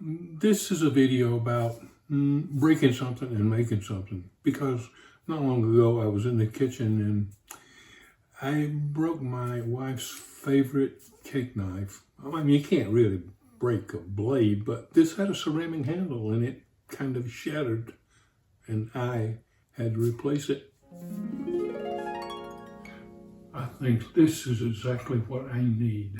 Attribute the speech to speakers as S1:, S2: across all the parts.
S1: This is a video about breaking something and making something, because not long ago I was in the kitchen and I broke my wife's favorite cake knife. I mean, you can't really break a blade, but this had a ceramic handle and it kind of shattered and I had to replace it. I think this is exactly what I need.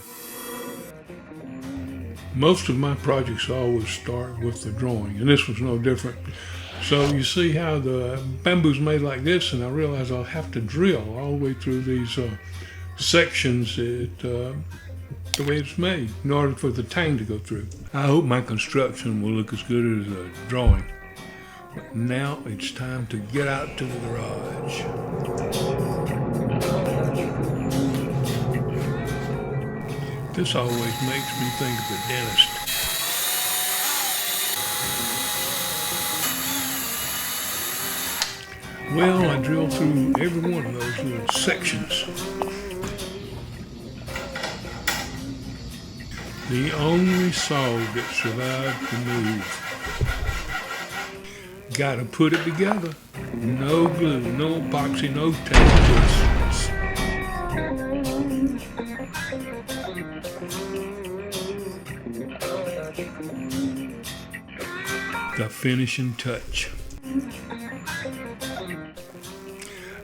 S1: Most of my projects always start with the drawing, and this was no different. So you see how the bamboo's made like this, and I realize I'll have to drill all the way through these sections the way it's made in order for the tang to go through. I hope my construction will look as good as a drawing. But now it's time to get out to the garage. This always makes me think of the dentist. Well, I drilled through every one of those little sections. The only saw that survived the move. Gotta put it together. No glue, no epoxy, no tape. The finishing touch.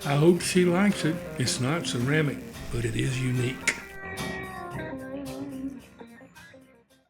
S1: I hope she likes it. It's not ceramic, but it is unique.